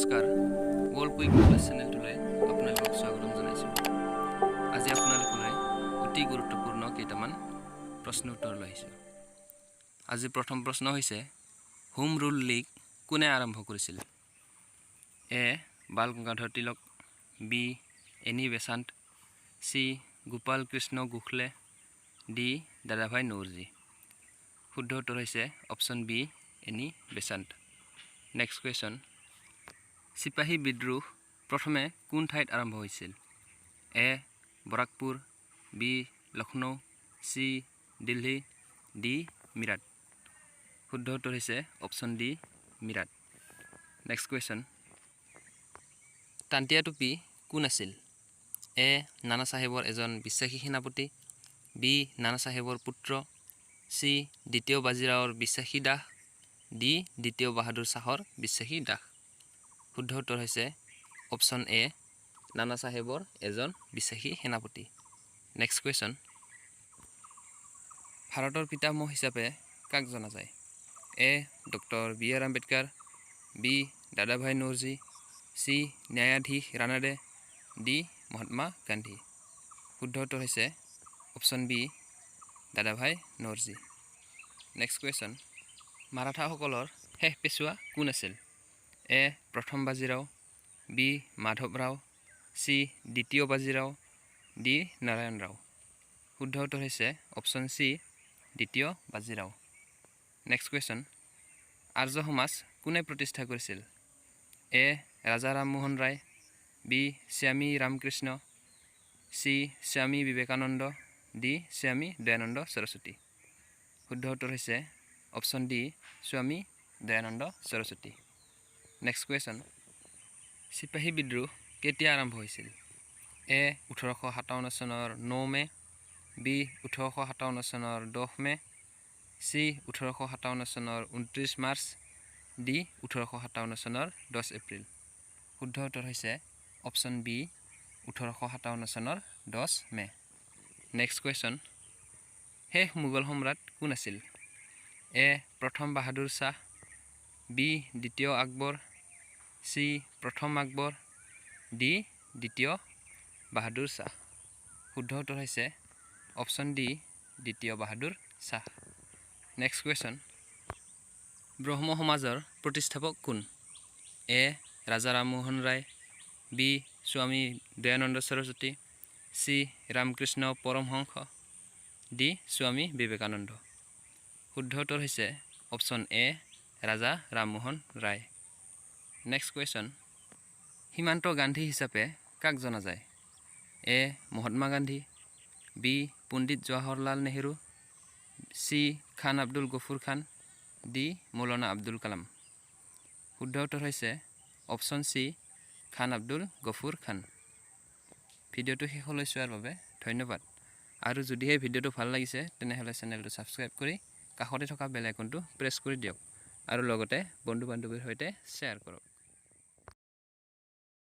নমস্কাৰ world quick plus চেনেলটোলৈ আপোনালোকক স্বাগতম জনাইছোঁ। আজি আপোনালোকলৈ অতি গুৰুত্বপূৰ্ণ কেইটামান প্ৰশ্ন উত্তৰ লৈ আহিছোঁ। আজি প্ৰথম প্ৰশ্ন হৈছে হোম ৰুল লীগ কোনে আৰম্ভ কৰিছিল? A Bal Gangadhar Tilak, B Annie Besant, C Gopal Krishna Gokhale, D Dadabhai Naoroji. শুদ্ধ উত্তৰ হৈছে option B Annie Besant. Next question, চিপাহী বিদ্ৰোহ প্ৰথমে কোন ঠাইত আৰম্ভ হৈছিল? A Barrackpore, B Lucknow, C Delhi, D Meerut. শুদ্ধ উত্তৰ হৈছে option D Meerut. Next question, Tantia Tope কোন আছিল? এ নানা চাহেবৰ এজন বিশ্বাসী সেনাপতি, বি নানা চাহেবৰ পুত্ৰ, চি দ্বিতীয় বাজিৰাওৰ বিশ্বাসী দাস, ডি দ্বিতীয় বাহাদুৰ শ্বাহৰ বিশ্বাসী দাস। শুদ্ধ উত্তৰ হৈছে অপশ্যন এ নানা চাহেবৰ এজন বিশ্বাসী সেনাপতি। নেক্সট কুৱেশ্যন, ভাৰতৰ পিতামহ হিচাপে কাক জনা যায়? A doctor B R Ambedkar, B Dadabhai Naoroji, C ন্যায়াধীশ ৰানাডে, ডি মহাত্মা গান্ধী। শুদ্ধ উত্তৰ হৈছে option B Dadabhai নৌৰজি। Next question, মাৰাঠাসকলৰ শেষ পেছোৱা কোন আছিল? এ প্ৰথম বাজিৰাও, বি মাধৱ ৰাও, চি দ্বিতীয় বাজিৰাও, ডি নাৰায়ণ ৰাও। শুদ্ধ উত্তৰ হৈছে অপশ্যন চি দ্বিতীয় বাজিৰাও। নেক্সট কুৱেশ্যন, আৰ্য সমাজ কোনে প্ৰতিষ্ঠা কৰিছিল? এ ৰাজা ৰামমোহন ৰায়, বি স্বামী ৰামকৃষ্ণ, চি স্বামী বিবেকানন্দ, ডি স্বামী দয়ানন্দ সৰস্বতী। শুদ্ধ উত্তৰ হৈছে অপশ্যন ডি স্বামী দয়ানন্দ সৰস্বতী। নেক্সট কুৱেশ্যন, চিপাহী বিদ্ৰোহ কেতিয়া আৰম্ভ হৈছিল? এ 1857 চনৰ 9 মে, বি 1857 চনৰ 10 মে, চি 1857 চনৰ 29 মাৰ্চ, ডি 1857 চনৰ 10 এপ্ৰিল। শুদ্ধ উত্তৰ হৈছে অপশ্যন বি 1857 চনৰ 10 মে। নেক্সট কুৱেশ্যন, শেষ মোগল সম্ৰাট কোন আছিল? এ প্ৰথম বাহাদুৰ শ্বাহ, বি দ্বিতীয় আকবৰ, চি প্ৰথম আকবৰ, ডি দ্বিতীয় বাহাদুৰ শ্বাহ। শুদ্ধ উত্তৰ হৈছে অপশ্যন ডি দ্বিতীয় বাহাদুৰ শ্বাহ। নেক্সট কুৱেশ্যন, ব্ৰহ্ম সমাজৰ প্ৰতিষ্ঠাপক কোন? A Raja Rammohan Roy, B Swami Dayanand Saraswati, C Ramakrishna Paramahamsa, D Swami Vivekananda. শুদ্ধ উত্তৰ হৈছে option A Raja Rammohan Roy. Next question, Simanta Gandhi হিচাপে কাক জনা যায়? A Mahatma Gandhi, B Pandit Jawaharlal Nehru, C Khan Abdul Ghaffar Khan, D Maulana Abdul Kalam. শুদ্ধ উত্তৰ হৈছে অপশ্যন চি খান আব্দুল গফুৰ খান। ভিডিঅ'টো শেষলৈ চোৱাৰ বাবে ধন্যবাদ। আৰু যদিহে ভিডিঅ'টো ভাল লাগিছে তেনেহ'লে চেনেলটো ছাবস্ক্ৰাইব কৰি কাষতে থকা বেল আইকনটো প্ৰেছ কৰি দিয়ক আৰু লগতে বন্ধু বান্ধৱীৰ সৈতে শ্বেয়াৰ কৰক।